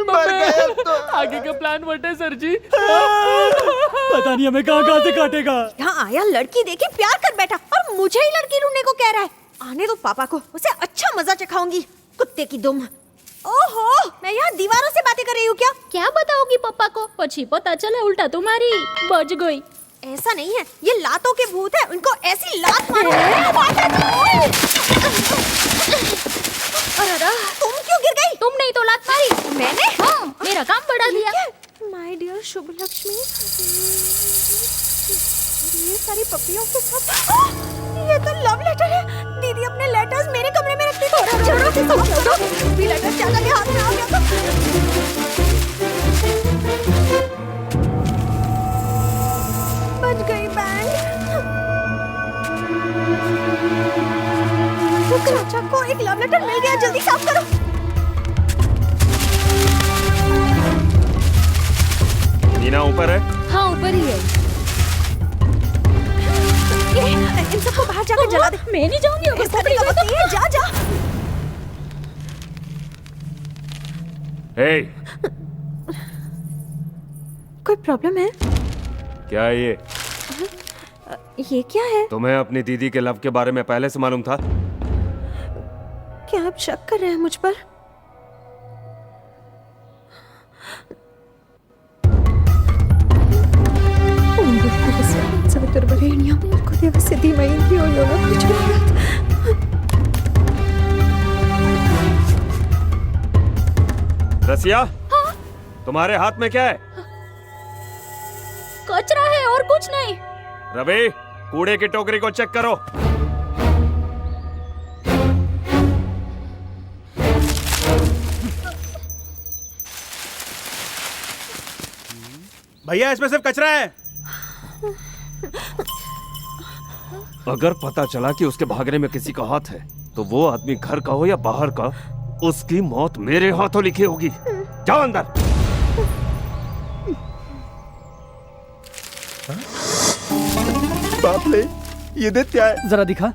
मर गए तो। आगे का प्लान व्हाट है सर जी? पता नहीं हमें कहाँ से काटेगा। यहाँ आया लड़की देखे प्यार कर बैठा और मुझे ही लड़की ढूंढने को कह रहा है। आने दो पापा को, उसे अच्छा मजा चखाऊंगी। कुत्ते की दुम। ओहो, मैं यहाँ दीवारों से बातें कर रही हूँ क्या? क्या बताओगी पापा को? પછી पता चला उल्टा तुम्हारी बच गई। ऐसा नहीं है, ये लातों के भूत है। उनको ऐसी लात मारो। अरे तुम क्यों गिर गई? तुमने ही तो लात मारी। मैंने? हाँ, मेरा काम बढ़ा दिया। माय डियर शुभ लक्ष्मी, ये सारी पपियों के साथ ये तो लव लेटर है। दीदी अपने लेटर्स मेरे कमरे में रखती थी। छोड़ो, भी लेटर चाचा के हाथ में आ गया तो बच गई बैंड। चाचा को एक लव लेटर मिल गया, जल्दी साफ करो। मीना ऊपर है? हाँ ऊपर ही है। इन सबको बाहर जाकर जला दे। मैं नहीं जाऊंगी अगर पकड़ी गई तो। ये जा जा। हे, कोई प्रॉब्लम है? क्या है ये? ये क्या है? तुम्हें अपनी दीदी के लव के बारे में पहले से मालूम था? क्या आप शक कर रहे हैं मुझ पर? रसिया, हाँ? तुम्हारे हाथ में क्या है? कचरा है और कुछ नहीं। रवि, कूड़े की टोकरी को चेक करो। भैया इसमें सिर्फ कचरा है। अगर पता चला कि उसके भागने में किसी का हाथ है तो वो आदमी घर का हो या बाहर का, उसकी मौत मेरे हाथों लिखी होगी। जाओ अंदर। बाप ले, ये दे क्या है? जरा दिखा।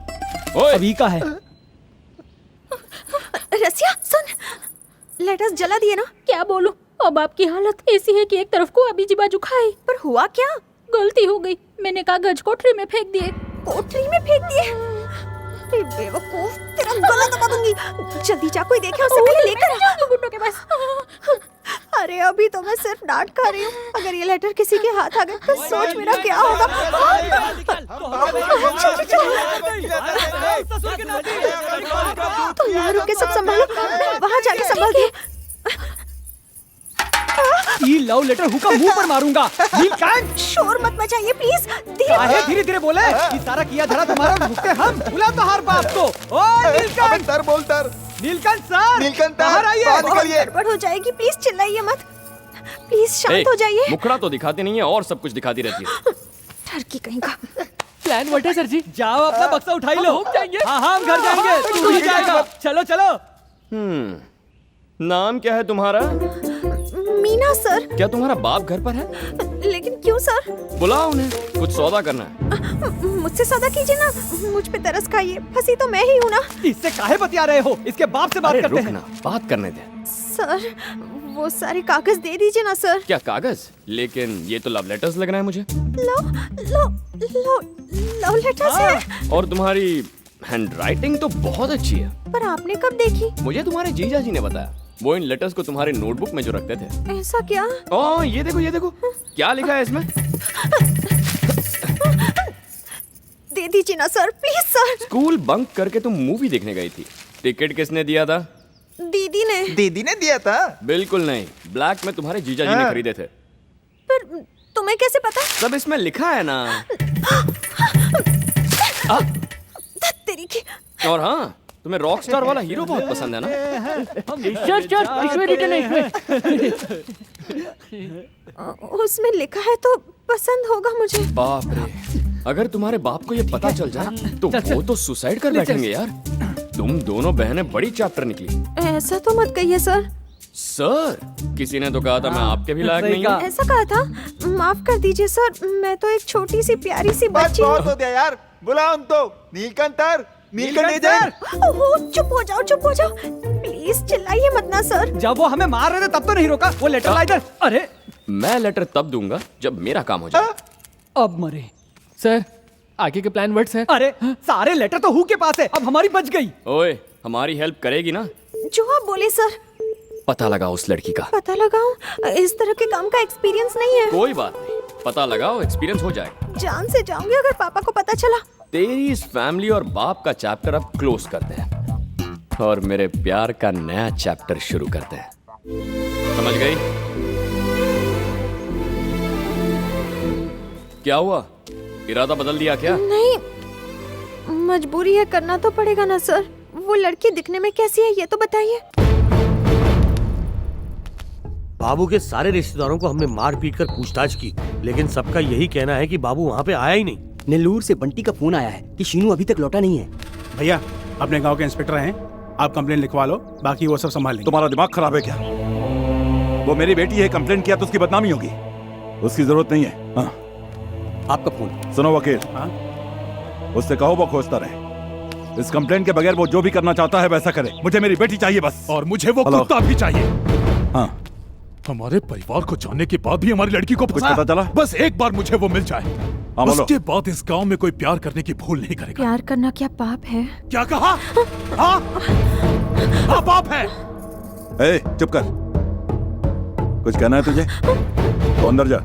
अभी का है? रसिया सुन, लेटर्स जला दिए ना? क्या बोलूं, अब आपकी हालत ऐसी है कि एक तरफ को अभी जी बाजू खाई। पर हुआ क्या? गलती हो गई, मैंने कागज कोठरी में फेंक दिए। कोठरी में फेंक दिए? बेवकूफ, तेरा गला दबा दूंगी। जल्दी जा, कोई देखे उससे पहले लेकर आ। गुंडों के पास। अरे अभी तो मैं सिर्फ डांट खा रही हूँ। अगर ये लेटर किसी के हाथ आ गए तो सोच मेरा क्या होगा। तुम यहाँ रुक के सब संभालो, मैं वहाँ जाके संभालती हूँ। ये लव लेटर हुक्का मुंह पर मारूंगा। नीलकंठ, शोर मत मचाइए प्लीज। धीरे धीरे बोले। ये सारा किया धरा तुम्हारा भुगते हम। बुला तो हर बाप को। ओए नीलकंठ, सर बोल सर। नीलकंठ सर, नीलकंठ बाहर आइए। बहुत गड़बड़ हो जाएगी, प्लीज चिल्लाइए मत। प्लीज शांत हो जाइए। मुखड़ा तो दिखाती नहीं है और सब कुछ दिखाती रहती है। ठरकी कहीं का। प्लान व्हाट है सर जी? जाओ अपना बक्सा उठाई लो। हम जाएंगे। हाँ हम घर जाएंगे, तू ही जाएगा। चलो चलो। नाम क्या है तुम्हारा? मीना सर। क्या तुम्हारा बाप घर पर है? लेकिन क्यों सर? बुलाओ उन्हें, कुछ सौदा करना है। मुझसे सौदा कीजिए ना, मुझ पे तरस खाइए। फंसी तो मैं ही हूँ ना। इससे काहे बतिया रहे हो? इसके बाप से बात करते रुक हैं। ना, बात करने दे। सर वो सारे कागज दे दीजिए ना सर। क्या कागज? लेकिन ये तो लव लेटर्स लग रहा है मुझे। लव लेटर्स है। और तुम्हारी हैंडराइटिंग तो बहुत अच्छी है। पर आपने कब देखी? मुझे तुम्हारे जीजा जी ने बताया। वो इन लेटर्स को तुम्हारे नोटबुक में जो रखते थे। ऐसा क्या? ओह ये देखो ये देखो, क्या लिखा है इसमें? दे दीजिए ना sir, please sir. School bunk करके तुम मूवी देखने गई थी। टिकट किसने दिया था? दीदी ने। दीदी ने दिया था? बिल्कुल नहीं, ब्लैक में तुम्हारे जीजा जी ने खरीदे थे। पर तुम्हें कैसे पता? सब इसमें लिखा है ना। तेरी की। और हाँ, तुम्हें रॉकस्टार वाला हीरो बहुत पसंद है ना? उसमें लिखा है तो पसंद होगा मुझे। बाप रे, अगर तुम्हारे बाप को ये पता चल जाए तो वो तो सुसाइड कर बैठेंगे यार। तुम दोनों बहनें बड़ी चैप्टर निकली। ऐसा तो मत कहिए सर। सर, किसी ने तो कहा था मैं आपके भी लायक नहीं हूँ। ऐसा कहा था? माफ कर दीजिए सर, मैं तो एक छोटी सी प्यारी सी बच्ची। बहुत हो गया यार, बुलाओ उनको। नीलकंठ, मील करने जाए। ओहो, चुप हो जाओ प्लीज, चिल्लाइए मत ना सर। जब वो हमें मार रहे थे तब तो नहीं रोका। वो लेटर ला इधर। अरे मैं लेटर तब दूंगा जब मेरा काम हो जाए। अब मरे। सर आगे के प्लान वर्ड सर। अरे सारे लेटर तो हु के पास है, अब हमारी बच गई। ओए, हमारी हेल्प करेगी ना? जो आप बोले सर। पता लगाओ उस लड़की का। पता लगाऊं? इस तरह के काम का एक्सपीरियंस नहीं है। कोई बात नहीं, पता लगाओ, एक्सपीरियंस हो जाएगा। जान से जाऊंगी अगर पापा को पता चला। तेरी इस फैमिली और बाप का चैप्टर अब क्लोज करते हैं और मेरे प्यार का नया चैप्टर शुरू करते हैं। समझ गई? क्या हुआ? इरादा बदल दिया क्या? नहीं, मजबूरी है, करना तो पड़ेगा ना सर। वो लड़की दिखने में कैसी है ये तो बताइए। बाबू के सारे रिश्तेदारों को हमने मार पीट कर पूछताछ की, लेकिन सबका यही कहना है कि बाबू वहाँ पे आया ही नहीं। नेल्लूर से बंटी का फोन आया है कि शीनू अभी तक लौटा नहीं है। भैया, अपने गांव के इंस्पेक्टर हैं, आप कंप्लेन लिखवा लो, बाकी वो सब संभाल लेंगे। तुम्हारा दिमाग खराब है क्या? वो मेरी बेटी है, कंप्लेन किया तो उसकी बदनामी होगी। उसकी जरूरत नहीं है। हाँ। आपका फोन। सुनो वकील, हाँ? उससे कहो वो खोजता रहे। इस कंप्लेन के बगैर वो जो भी करना चाहता है वैसा करे। मुझे मेरी बेटी चाहिए बस। और मुझे वो हेलो। कुत्ता भी चाहिए। हाँ। हमारे परिवार को जानने के बाद भी हमारी लड़की को कुछ पता चला? बस एक बार मुझे वो मिल जाए, हाँ, बोलो। उसके बाद इस गांव में कोई प्यार करने की भूल नहीं करेगा। प्यार करना क्या पाप है? क्या कहा? हाँ? हाँ, पाप है। ए, चुप कर। कुछ कहना है तुझे? तो अंदर जा।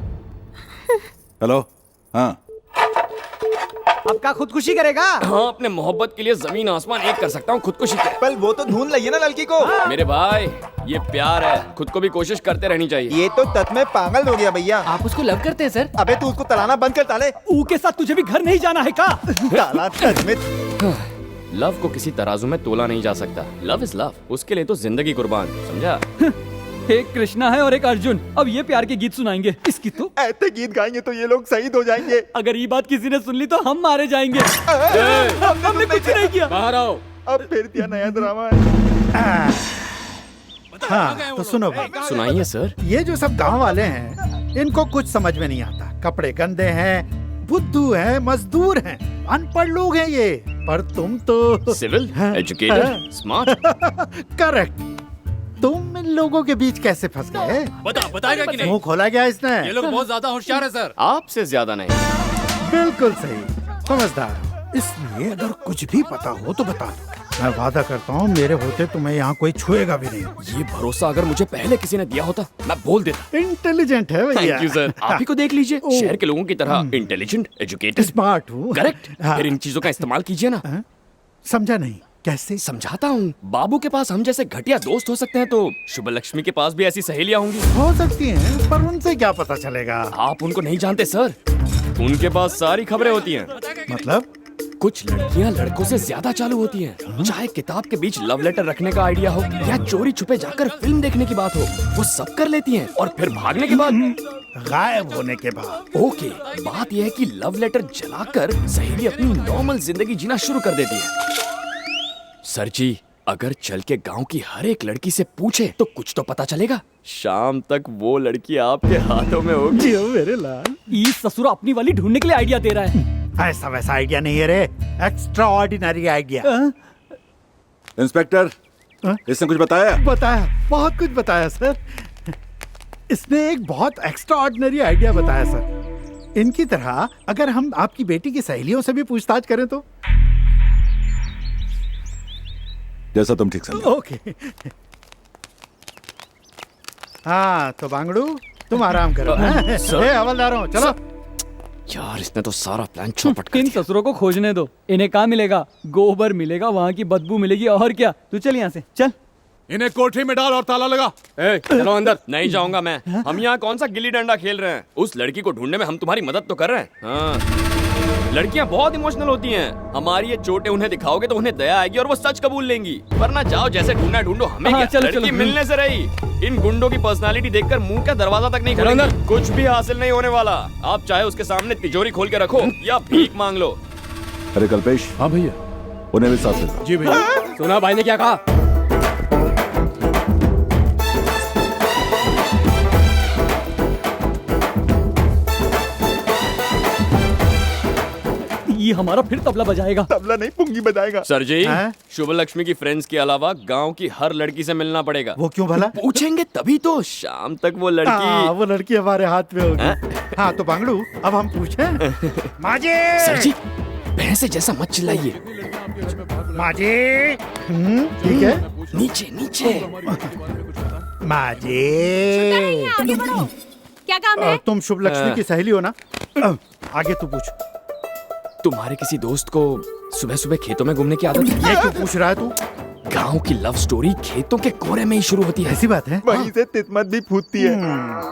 हेलो। हाँ। अब क्या खुदकुशी करेगा? हाँ, अपने मोहब्बत के लिए जमीन आसमान एक कर सकता हूँ, खुदकुशी क्या? पल वो तो ढूंढ लाइए ना लड़की को। मेरे भाई, ये प्यार है, खुद को भी कोशिश करते रहनी चाहिए। ये तो तत में पागल हो गया भैया। आप उसको लव करते हैं सर? अबे तू उसको तलाना बंद कर ताले। ऊ के साथ तुझे भी घर नहीं जाना है का? ताला तत में। लव को किसी तराजू में तोला नहीं जा सकता। लव इज लव, उसके लिए तो जिंदगी कुर्बान, समझा? एक कृष्णा है और एक अर्जुन। अब ये प्यार के गीत सुनाएंगे इसकी तो। ऐसे गीत गाएंगे तो ये लोग शहीद हो जाएंगे। अगर ये बात किसी ने सुन ली तो हम मारे जाएंगे। हमने कुछ नहीं किया। बाहर आओ। अब फिर क्या नया ड्रामा है? हाँ, तो सुनो भाई, सुनाइए सर। ये जो सब गांव वाले हैं, इनको कुछ समझ में नहीं आता। कपड़े गंदे हैं, बुद्धू हैं, मजदूर हैं, अनपढ़ लोग हैं ये। पर तुम तो सिविल, एजुकेटेड, स्मार्ट। करेक्ट। तुम इन लोगों के बीच कैसे फंस गए? बताएगा कि मुंह खोला गया इसने। ये लोग बहुत ज्यादा होशियार है सर। आपसे ज्यादा नहीं। बिल्कुल सही, समझदार। इसलिए अगर कुछ भी पता हो तो बता दो। मैं वादा करता हूँ मेरे होते तुम्हें यहाँ कोई छुएगा भी नहीं। ये भरोसा अगर मुझे पहले किसी ने दिया होता, मैं बोल देता। इंटेलिजेंट है भैया। Thank you sir. आप ही को देख लीजिए, शहर के लोगों की तरह इंटेलिजेंट, एजुकेटेड, स्मार्ट हूँ। करेक्ट। फिर इन चीजों का इस्तेमाल कीजिए ना। समझा नहीं? कैसे? समझाता हूँ। बाबू के पास हम जैसे घटिया दोस्त हो सकते हैं, तो शुभ लक्ष्मी के पास भी ऐसी सहेलियाँ होंगी। हो सकती हैं, पर उनसे क्या पता चलेगा? आप उनको नहीं जानते सर, उनके पास सारी खबरें होती हैं। मतलब? कुछ लड़कियां लड़कों से ज्यादा चालू होती हैं। चाहे किताब के बीच लव लेटर रखने का आइडिया हो या चोरी छुपे जाकर फिल्म देखने की बात हो, वो सब कर लेती हैं। और फिर भागने के बाद, गायब होने के बाद। ओके, बात यह है कि लव लेटर जलाकर सहेली अपनी नॉर्मल जिंदगी जीना शुरू कर देती है। सर जी, अगर चल के गांव की हर एक लड़की से पूछे तो कुछ तो पता चलेगा। शाम तक वो लड़की आपके हाथों में होगी। जियो मेरे लाल। ई ससुर अपनी वाली ढूंढने के लिए आइडिया दे रहा है। ऐसा वैसा आइडिया नहीं है रे, एक्स्ट्रा ऑर्डिनरी आइडिया। इंस्पेक्टर, इसने कुछ बताया? बताया, बहुत कुछ बताया सर। इसने एक बहुत एक्स्ट्रा ऑर्डिनरी आइडिया बताया सर। इनकी तरह अगर हम आपकी बेटी की सहेलियों से भी पूछताछ करें तो? जैसा तुम ठीक समझो। ओके। हाँ तो बांगड़ू, तुम आराम करो। सर। ए, हवलदारों चलो। यार, इसने तो सारा प्लान चौपट कर इन दिया। ससुरों को खोजने दो। इन्हें कहाँ मिलेगा? गोबर मिलेगा, वहाँ की बदबू मिलेगी, और क्या। तू चल यहाँ से, चल। इन्हें कोठरी में डाल और ताला लगा। चलो अंदर। नहीं जाऊंगा मैं। हम यहाँ कौन सा गिल्ली डंडा खेल रहे हैं? उस लड़की को ढूंढने में हम तुम्हारी मदद तो कर रहे हैं। हाँ, लड़कियां बहुत इमोशनल होती हैं। हमारी ये चोटें उन्हें दिखाओगे तो उन्हें दया आएगी और वो सच कबूल लेंगी। वरना जाओ, जैसे ढूंढना ढूंढो, हमें हाँ, क्या? चलो, लड़की चलो। मिलने से रही। इन गुंडों की पर्सनालिटी देखकर मुंह का दरवाजा तक नहीं खोलेंगे। कुछ भी हासिल नहीं होने वाला। आप चाहे उसके सामने तिजोरी खोल के रखो या भीख मांग लो। अरे कल्पेश। हाँ भैया। उन्हें भी साथ ले जाओ। जी भैया। सुना भाई ने क्या कहा? ये हमारा फिर तबला बजाएगा। तबला नहीं, पुंगी बजाएगा। सर जी, हाँ? शुभ लक्ष्मी की फ्रेंड्स के अलावा गांव की हर लड़की से मिलना पड़ेगा। वो क्यों भला? पूछेंगे तभी तो, शाम तक वो लड़की। वो लड़की हमारे हाथ में होगी। हाँ तो बांगड़ू, अब हम पूछें। माजे। सर जी, भैंसे जैसा मत चिल्लाइए। माजे। ठीक है। नीचे नीचे। माजे। आगे बढ़ो। क्या काम है? तुम शुभ लक्ष्मी की सहेली हो ना? आगे तू पूछ। तुम्हारे किसी दोस्त को सुबह सुबह खेतों में घूमने की आदत है? ये क्यों पूछ रहा है तू? गांव की लव स्टोरी खेतों के कोरे में ही शुरू होती है। ऐसी बात है? वहीं से तिस्मत भी फूटती है।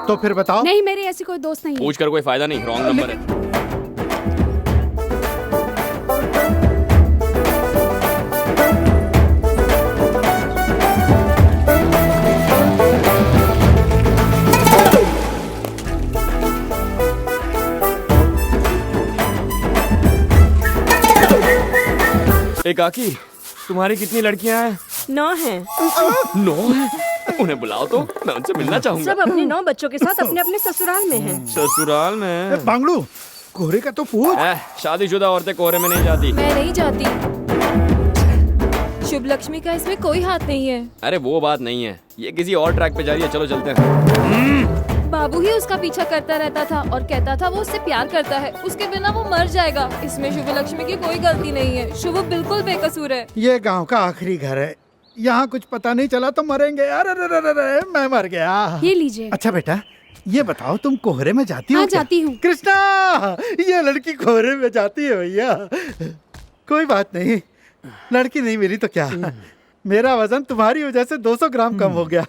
तो फिर बताओ। नहीं, मेरी ऐसी कोई दोस्त नहीं है। पूछ कर कोई फायदा नहीं, रॉन्ग नंबर है। काकी, तुम्हारी कितनी लड़कियां हैं? 9 हैं। 9 हैं? उन्हें बुलाओ तो, मैं उनसे मिलना चाहूंगा। सब अपने 9 बच्चों के साथ अपने अपने ससुराल में हैं। ससुराल में? बांगड़ू, कोहरे का तो पूछ। शादीशुदा औरतें कोहरे में नहीं जाती। मैं नहीं जाती। शुभ लक्ष्मी का इसमें कोई हाथ नहीं है। अरे वो बात नहीं है, ये किसी और ट्रैक पे जा रही है। चलो चलते हैं। बाबू ही उसका पीछा करता रहता था और कहता था वो उससे प्यार करता है, उसके बिना वो मर जाएगा। इसमें शुभ लक्ष्मी की कोई गलती नहीं है। शुभ बिल्कुल बेकसूर है। ये गांव का आखिरी घर है, यहाँ कुछ पता नहीं चला तो मरेंगे। अरे मैं मर गया। ये लीजिए। अच्छा बेटा, ये बताओ तुम कोहरे में जाती हो? हाँ, जाती हूँ। कृष्णा, ये लड़की कोहरे में जाती है भैया। कोई बात नहीं, लड़की नहीं मिली तो क्या, मेरा वजन तुम्हारी वजह से 200 ग्राम कम हो गया।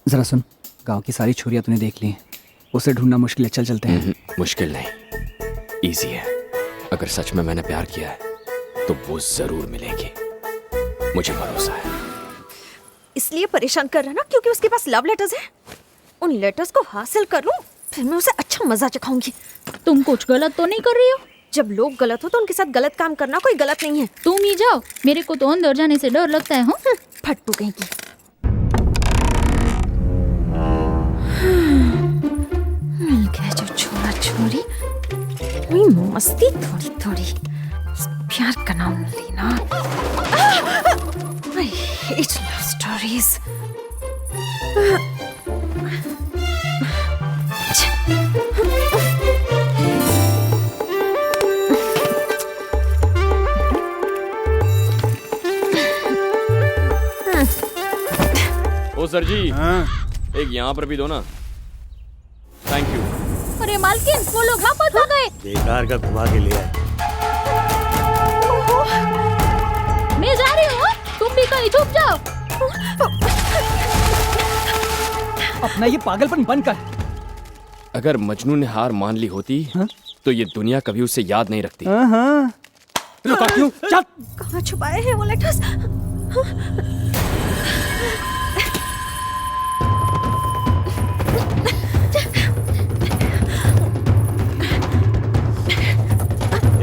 जरा सुन, गांव की सारी छोरियां तूने देख ली हैं, उसे ढूंढना मुश्किल है। चल चलते हैं। मुश्किल नहीं, इजी है। अगर सच में मैंने प्यार किया है तो वो जरूर मिलेगी, मुझे भरोसा है। इसलिए परेशान कर रहा है ना क्योंकि उसके पास लव लेटर्स हैं। उन लेटर्स को हासिल कर लूं, फिर मैं उसे अच्छा मजा चखाऊंगी। तुम कुछ गलत तो नहीं कर रही हो? जब लोग गलत हो तो उनके साथ गलत काम करना कोई गलत नहीं है। तुम ही जाओ, मेरे को तो अंदर जाने से डर लगता है। हाँ, फट्टू कहीं की। मिल गया जो छोरा छोरी, वही मस्ती थोड़ी थोड़ी, प्यार का नाम लेना। I hate love stories. ओ सर जी, एक यहाँ पर भी दो ना। Thank you. अरे मालकिन, वो लोग वापस आ गए। बेकार का घुमा के लिया। मैं जा रही हूँ, तुम भी कहीं छुप जाओ। अपना ये पागलपन बंद कर। अगर मजनू ने हार मान ली होती तो ये दुनिया कभी उसे याद नहीं रखती। रुका क्यों? चल। कहाँ छुपाए हैं वो लेटर्स?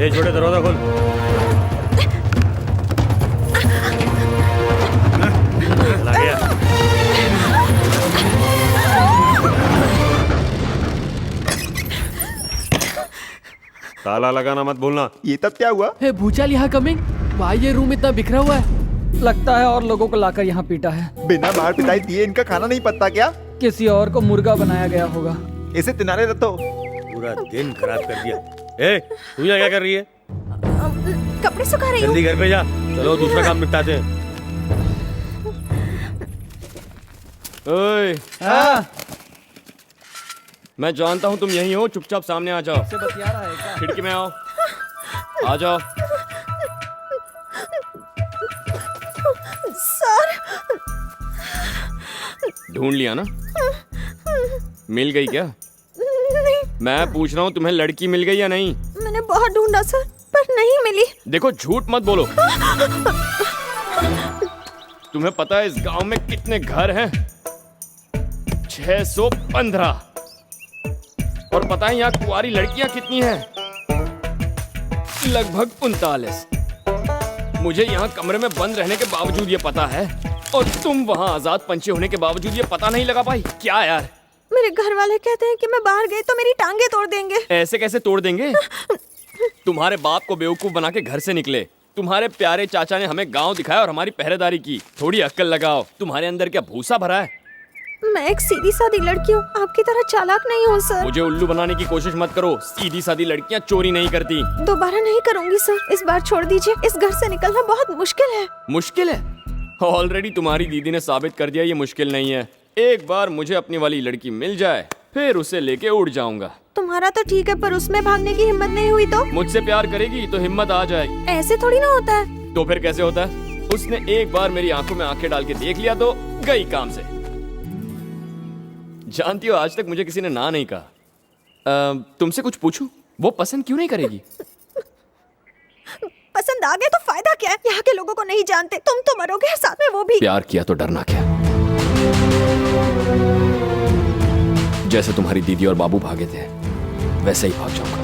ये छोटे दरवाजा खोल। चला गया। ताला लगाना मत भूलना। ये तब क्या हुआ? हे भूचाल यहाँ कमिंग। भाई ये रूम इतना बिखरा हुआ है। लगता है और लोगों को लाकर यहाँ पीटा है। बिना मार पिटाई दिए इनका खाना नहीं पकता क्या? किसी और को मुर्गा बनाया गया होगा। इसे तिनारे रखो। पूरा दिन खराब कर दिया। ए, तू यहाँ क्या कर रही है? कपड़े सुखा रही हूँ। जल्दी घर पे जा। चलो दूसरा काम निपटाते हैं। ओए, मैं जानता हूँ तुम यहीं हो, चुपचाप सामने आ जाओ। खिड़की में आओ, आ जाओ। सर, ढूंढ लिया ना? मिल गई क्या? नहीं। मैं पूछ रहा हूँ तुम्हें लड़की मिल गई या नहीं? मैंने बहुत ढूंढा सर, पर नहीं मिली। देखो झूठ मत बोलो। तुम्हें पता है इस गांव में कितने घर हैं? 615। और पता है यहाँ कुंवारी लड़कियां कितनी हैं? लगभग 39। मुझे यहाँ कमरे में बंद रहने के बावजूद ये पता है, और तुम वहाँ आजाद पंछी होने के बावजूद ये पता नहीं लगा पाई। क्या यार? मेरे घर वाले कहते हैं कि मैं बाहर गई तो मेरी टांगे तोड़ देंगे। ऐसे कैसे तोड़ देंगे? तुम्हारे बाप को बेवकूफ बना के घर से निकले। तुम्हारे प्यारे चाचा ने हमें गांव दिखाया और हमारी पहरेदारी की। थोड़ी अक्ल लगाओ। तुम्हारे अंदर क्या भूसा भरा है? मैं एक सीधी सादी लड़की हूँ, आपकी तरह चालाक नहीं हूँ सर। मुझे उल्लू बनाने की कोशिश मत करो। सीधी सादी लड़कियाँ चोरी नहीं करती। दोबारा नहीं करूँगी सर, इस बार छोड़ दीजिए। इस घर से निकलना बहुत मुश्किल है। मुश्किल है? ऑलरेडी तुम्हारी दीदी ने साबित कर दिया ये मुश्किल नहीं है। एक बार मुझे अपनी वाली लड़की मिल जाए, फिर उसे लेके उड़ जाऊंगा। तुम्हारा तो ठीक है, पर उसमें भागने की हिम्मत नहीं हुई तो? मुझसे प्यार करेगी तो हिम्मत आ जाएगी। ऐसे थोड़ी ना होता है। तो फिर कैसे होता है? उसने एक बार मेरी आंखों में आंखें डाल के देख लिया तो गई काम से। जानती हो, आज तक मुझे किसी ने ना नहीं कहा। तुमसे कुछ पूछूं? वो पसंद क्यों नहीं करेगी? पसंद आ गए तो फायदा क्या है? यहाँ के लोगों को नहीं जानते, तुम तो मरोगे साथ में वो भी। प्यार किया तो डरना क्या? जैसे तुम्हारी दीदी और बाबू भागे थे, वैसे ही भाग जाऊंगा।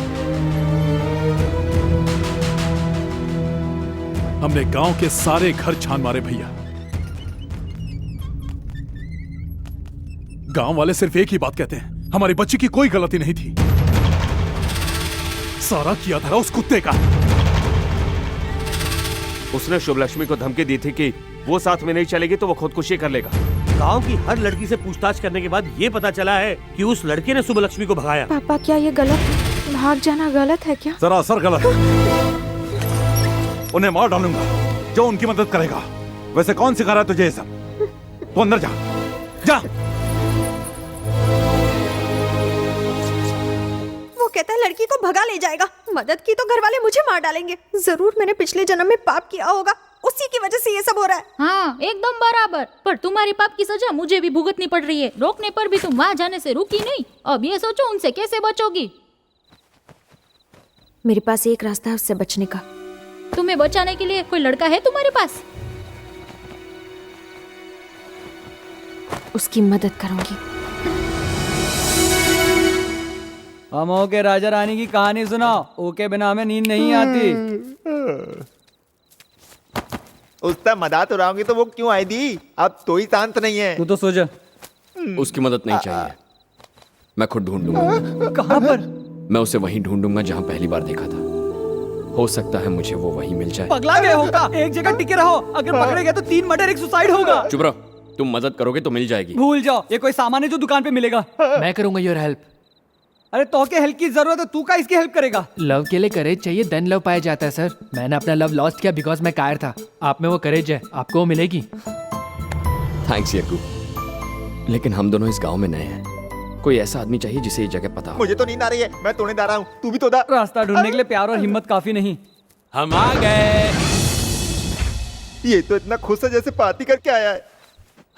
हमने गांव के सारे घर छान मारे भैया। गांव वाले सिर्फ एक ही बात कहते हैं, हमारी बच्ची की कोई गलती नहीं थी। सारा किया धरा उस कुत्ते का। उसने शुभ लक्ष्मी को धमकी दी थी कि वो साथ में नहीं चलेगी तो वो खुदकुशी कर लेगा। गांव की हर लड़की से पूछताछ करने के बाद ये पता चला है कि उस लड़के ने सुबलक्ष्मी को भगाया। पापा, क्या ये गलत है? भाग जाना गलत है क्या? सरासर गलत। उन्हें मार डालूंगा जो उनकी मदद करेगा। वैसे कौन सिखा रहा है तुझे ये सब? तो अंदर जा, जा। वो कहता है लड़की को भगा ले जाएगा, मदद की तो घर वाले मुझे मार डालेंगे। जरूर मैंने पिछले जन्म में पाप किया होगा, उसी की वजह से ये सब हो रहा है। हाँ, एकदम बराबर। पर तुम्हारी पाप की सजा मुझे भी भुगतनी पड़ रही है। रोकने पर भी तुम वहाँ जाने से रुकी नहीं। अब ये सोचो उनसे कैसे बचोगी। मेरे पास एक रास्ता है उससे बचने का। तुम्हें बचाने के लिए कोई लड़का है तुम्हारे पास? उसकी मदद करूंगी। हम ओके राजा रानी की कहानी सुनाओ। ओके बिना हमें नींद नहीं आती। उसका मजाक उड़ाओगे तो वो क्यों आई दी? अब तो ही शांत नहीं है। तू तो सो जा। उसकी मदद नहीं चाहिए, मैं खुद ढूंढूंगा। कहाँ पर? मैं उसे वहीं ढूंढूंगा जहाँ पहली बार देखा था। हो सकता है मुझे वो वहीं मिल जाए। पगला गए होगा, एक जगह टिके रहो। अगर पकड़े गए तो 3 मर्डर, 1 सुसाइड होगा। चुप रहो, तुम मदद करोगे तो मिल जाएगी। भूल जाओ, ये कोई सामान है जो दुकान पे मिलेगा। मैं करूंगा योर हेल्प। अरे तो के हेल्प की जरूरत है, तू का इसकी हेल्प करेगा? लव के लिए करेज चाहिए, देन लव पाया जाता है सर। मैंने अपना लव लॉस्ट किया बिकॉज मैं कायर था। आप में वो करेज है, आपको वो मिलेगी। थैंक्स यग्गू, लेकिन हम दोनों इस गांव में नए हैं। कोई ऐसा आदमी चाहिए जिसे ये जगह पता हो। मुझे तो नींद आ रही है, मैं तोड़ने जा रहा हूँ। तू भी तो दा। रास्ता ढूंढने के लिए प्यार और हिम्मत काफी नहीं। हम आ गए। ये तो इतना खुश है जैसे पार्टी करके आया है।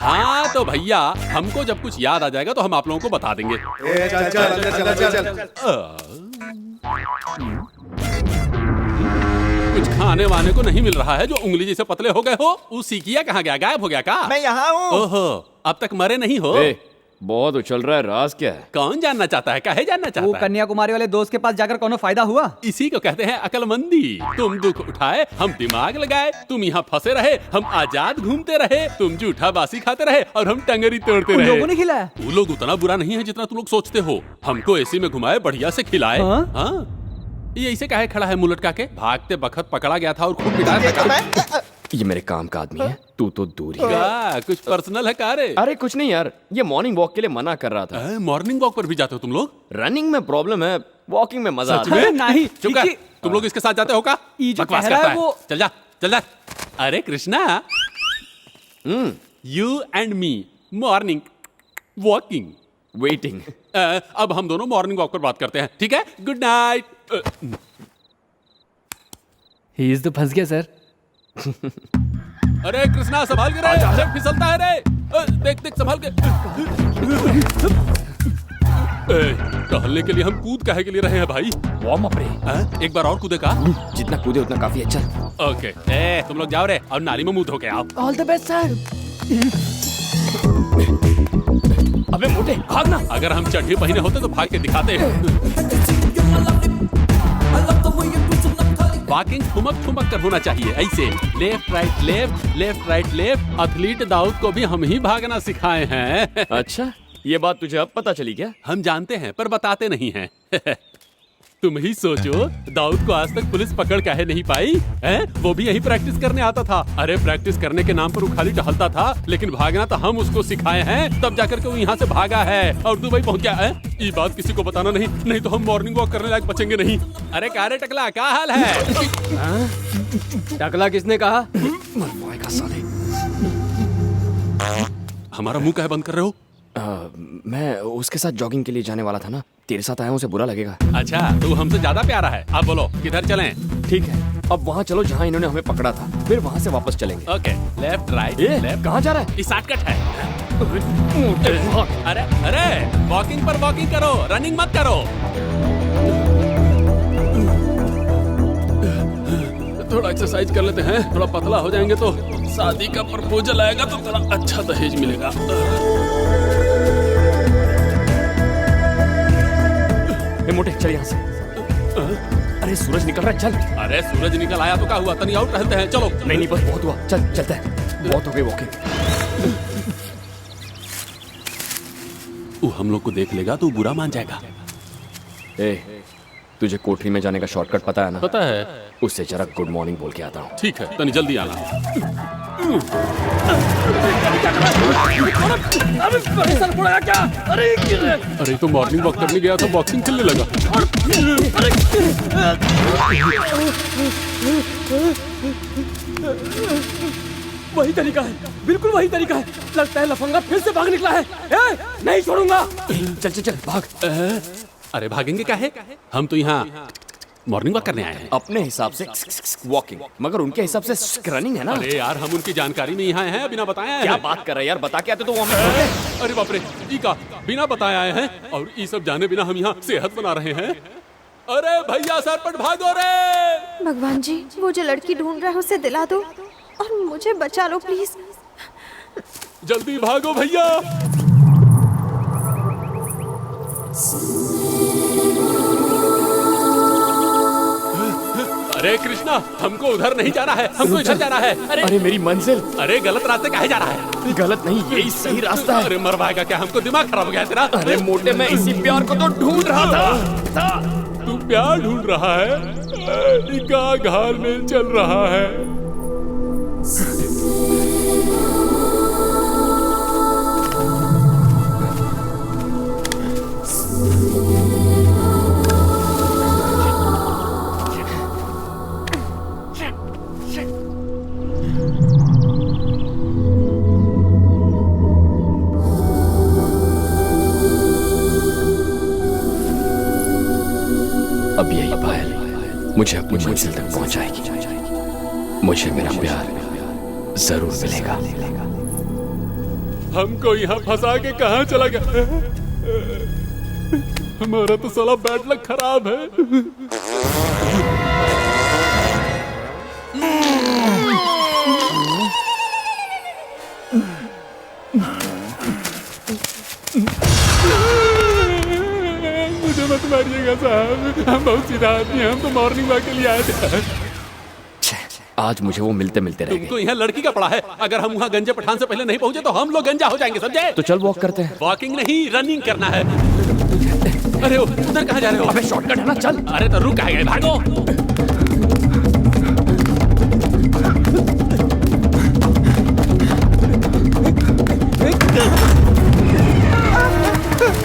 हाँ तो भैया, हमको जब कुछ याद आ जाएगा तो हम आप लोगों को बता देंगे। चल चल चल चल चल। कुछ खाने वाने को नहीं मिल रहा है जो उंगली जैसे पतले हो गए हो। उसी किया कहाँ गया? गायब हो गया का? मैं यहाँ हूँ। ओहो, अब तक मरे नहीं हो? बहुत उछल रहा है, राज क्या है? कौन जानना चाहता है? काहे जानना वो चाहता है? कन्याकुमारी वाले दोस्त के पास जाकर कोनो फायदा हुआ? इसी को कहते हैं अकलमंदी। तुम दुख उठाए, हम दिमाग लगाए। तुम यहाँ फंसे रहे, हम आजाद घूमते रहे। तुम जूठा बासी खाते रहे और हम टंगरी तोड़ते उन रहे। लोगों ने खिलाया? वो लोग उतना बुरा नहीं है जितना तुम लोग सोचते हो। हमको एसी में घुमाए, बढ़िया से खिलाए। हाँ? ये ऐसे काहे खड़ा है मुंह लटका के? भागते बखत पकड़ा गया था और खूब पिटाया था। ये मेरे काम का आदमी है, तू तो दूर ही। क्या कुछ पर्सनल है का रे? अरे कुछ नहीं यार, ये मॉर्निंग वॉक के लिए मना कर रहा था। मॉर्निंग वॉक पर भी जाते हो तुम लोग? रनिंग में प्रॉब्लम है, वॉकिंग में मजा आता है। नहीं, चुप कर। तुम लोग इसके साथ जाते हो का? बकवास करता है। चल जा, चल जा। अरे Krishna, you and me morning walking waiting. अब हम दोनों मॉर्निंग वॉक पर बात करते हैं, ठीक है? Good night. ही इज तो फंस गया सर। अरे कृष्णा, संभाल के रे, फिसलता है रे। देख देख, संभाल के। टहलने के लिए हम कूद काहे के लिए रहे हैं भाई? वार्म अप रे। एक बार और कूदे का? जितना कूदे उतना काफी अच्छा। ओके, तुम लोग जाओ रे और नाली में मुंह धो के आओ। All the best sir. अबे मोटे, भागना। अगर हम चड्ढी पहने होते तो भाग के दिखाते। वॉकिंग ठुमक ठुमक कर होना चाहिए, ऐसे left right left, left right left. Athlete Dawood को भी हम ही भागना सिखाए हैं। अच्छा, ये बात तुझे अब पता चली क्या? हम जानते हैं पर बताते नहीं हैं। तुम ही सोचो, दाऊद को आज तक पुलिस पकड़ काहे नहीं पाई है? वो भी यही प्रैक्टिस करने आता था। अरे प्रैक्टिस करने के नाम पर वो खाली टहलता था, लेकिन भागना तो हम उसको सिखाए हैं, तब जाकर के वो यहाँ से भागा है और दुबई पहुँच गया है। ये बात किसी को बताना नहीं, नहीं तो हम मॉर्निंग वॉक करने लायक बचेंगे नहीं। अरे कारे टकला, क्या हाल है? टकला किसने कहा? हमारा मुंह काहे बंद कर रहे हो? मैं उसके साथ जॉगिंग के लिए जाने वाला था ना, तेरे साथ आया हूँ, उसे बुरा लगेगा। अच्छा, तो हमसे ज्यादा प्यारा है। अब बोलो किधर चलें? ठीक है, अब वहाँ चलो जहाँ इन्होंने हमें पकड़ा था, फिर वहाँ से वापस चलेंगे। Okay, left right left. कहाँ जा रहा है? ये शॉर्टकट है। अरे अरे, वॉकिंग पर वॉकिंग करो, रनिंग मत करो। थोड़ा एक्सरसाइज कर लेते हैं, थोड़ा पतला हो जाएंगे तो शादी का प्रपोजल आएगा तो थोड़ा अच्छा दहेज मिलेगा। मोटे चल यहाँ से। अरे सूरज निकल रहा है, चल। अरे सूरज निकल आया तो क्या हुआ, तनी आउट रहते हैं, चलो। नहीं बस बहुत हुआ, चल चलते हैं, बहुत हो गई वॉकिंग। वो हम लोग को देख लेगा तो बुरा मान जाएगा। तुझे कोठरी में जाने का शॉर्टकट पता है ना? पता है। उससे जरा गुड मॉर्निंग बोल के आता हूँ। ठीक है, तनी जल्दी आना। अरे तो मॉर्निंग वॉक करने गया था, बॉक्सिंग खेलने लगा। वही तरीका है, बिल्कुल वही तरीका है। लगता है लफंगा फिर से भाग निकला है। नहीं छोड़ूंगा। चल चल चल भाग। अरे भागेंगे काहे? हम तो यहाँ मॉर्निंग वॉक करने आए हैं। अपने हिसाब से वॉकिंग, मगर उनके हिसाब से रनिंग है ना। अरे यार, हम उनकी जानकारी में यहाँ आए हैं, बिना बताए आए हैं। क्या बात कर रहे हैं यार, बता के आते तो वो हमें। अरे बाप रे, ई का बिना बताए आए हैं और ये सब जाने बिना हम यहाँ सेहत बना रहे हैं। अरे भैया सरपट भागो रे। भगवान जी, वो जो लड़की ढूंढ रहा है उसे दिला दो और मुझे बचा लो प्लीज। जल्दी भागो भैया। अरे कृष्णा, हमको उधर नहीं जाना है, हमको इधर जाना है। अरे मेरी मंजिल। अरे गलत रास्ते काहे जा रहा है? गलत नहीं, यही सही रास्ता है। अरे मरवाएगा क्या हमको? दिमाग खराब हो गया तेरा? अरे मोटे, मैं इसी प्यार को तो ढूंढ रहा था। तू प्यार ढूंढ रहा है? क्या घालमेल चल रहा है? अब यही पायल मुझे अपनी मंजिल तक पहुंचाएगी। मुझे मेरा प्यार जरूर मिलेगा। हमको यहाँ फंसा के कहाँ चला गया? हमारा तो साला बैड लक खराब है। मुझे मत मारिएगा साहब, हम बहुत सीधा आदमी हैं, हम तो मॉर्निंग वॉक के लिए आए थे। आज मुझे वो मिलते मिलते रह गए। तुमको यहाँ लड़की का पड़ा है, अगर हम वहाँ गंजे पठान से पहले नहीं पहुँचे तो हम लोग गंजा हो जाएंगे, समझे? तो चल वॉक करते हैं। वॉकिंग नहीं, रनिंग करना है। अरे उधर कहाँ जा रहे हो? अबे शॉर्टकट है ना, चल। अरे तो रुक कहाँ गए, भागो।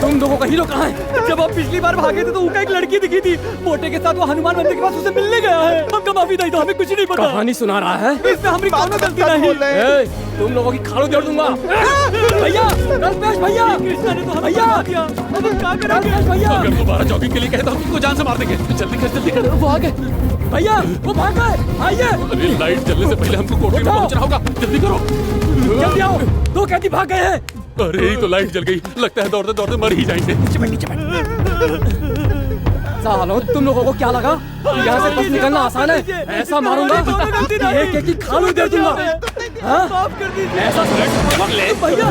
तुम लोगों का हीरो कहाँ है? जब आप पिछली बार भागे थे तो उनका एक लड़की दिखी थी, मोटे के साथ वो हनुमान मंदिर के पास उसे मिलने गया है। हमको माफी नहीं, तो हमें कुछ नहीं पता। कहानी सुना रहा है? इसमें हमारी कोई गलती नहीं। तुम लोगों की खालो जोड़ दूंगा। भैया, रमेश भैया, कृष्णा ने तो हमें भैया दिया। अब हम क्या करेंगे भैया? अगर दोबारा जॉगिंग के लिए कहे तो हम तुमको जान से मार देंगे। जल्दी कर, जल्दी कर। वो आ गए भैया, वो भाग गए। आइए। अरे लाइट जलने से पहले हमको कोठरी में पहुंचना होगा, जल्दी करो। जल्दी आओ, दो कैदी भाग गए हैं। अरे तो लाइट जल गई, लगता है दौड़ते दौड़ते मर ही जाएंगे। सालो, तुम लोगों को क्या लगा यहाँ से बस निकलना आसान है? ऐसा मारूंगा एक एक की खालू दे दूंगा। ऐसा भैया,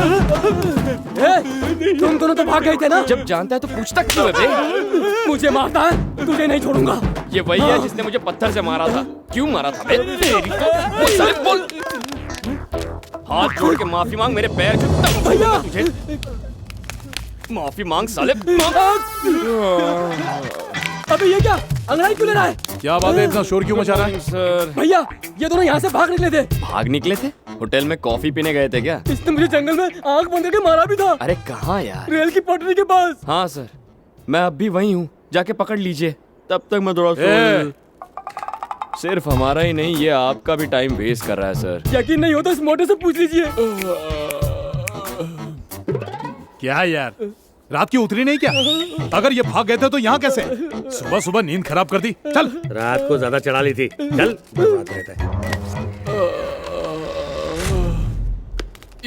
तुम दोनों तो भाग गए थे ना? जब जानता है तो पूछता क्यों है बे? मुझे मारता है, तुझे नहीं छोड़ूंगा। ये वही है जिसने मुझे पत्थर से मारा था। क्यों मारा था बे? बोल। हाथ जोड़ के माफी मांग, मेरे पैर भैया। तुझे माफी मांग साले। अबे ये क्या अंगड़ाई क्यों ले रहा है? क्या बात है, इतना शोर क्यों मचा रहा है? सर भैया ये दोनों यहाँ से भाग निकले थे। भाग निकले थे? होटल में कॉफी पीने गए थे क्या? इसने मुझे जंगल में आंख बंद करके मारा भी था। अरे कहाँ यार? रेल की पटरी के पास। हाँ सर, मैं अब भी वही हूँ, जाके पकड़ लीजिए। तब तक मैं थोड़ा सिर्फ हमारा ही नहीं, ये आपका भी टाइम वेस्ट कर रहा है सर। यकीन नहीं हो तो इस मोटे से पूछ लीजिए। क्या यार, रात की उतरी नहीं क्या? अगर ये भाग गए थे तो यहाँ कैसे? सुबह सुबह नींद खराब कर दी। चल, रात को ज्यादा चढ़ा ली थी। चल, बर्बाद रहता है।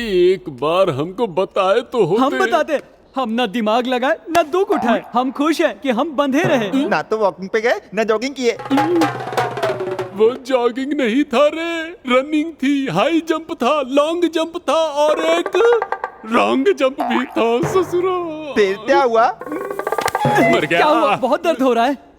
एक बार हमको बताए तो होते। हम बताते, हम ना दिमाग लगाए ना दुख उठाए। हम खुश हैं कि हम बंधे रहे। ना तो वॉकिंग पे गए ना जॉगिंग किए। वो जॉगिंग नहीं था रे, रनिंग थी, हाई जंप था, लॉन्ग जंप था और एक रॉन्ग जंप भी था। ससुरा फिर क्या हुआ? मर गया। क्या हुआ? बहुत दर्द हो रहा है।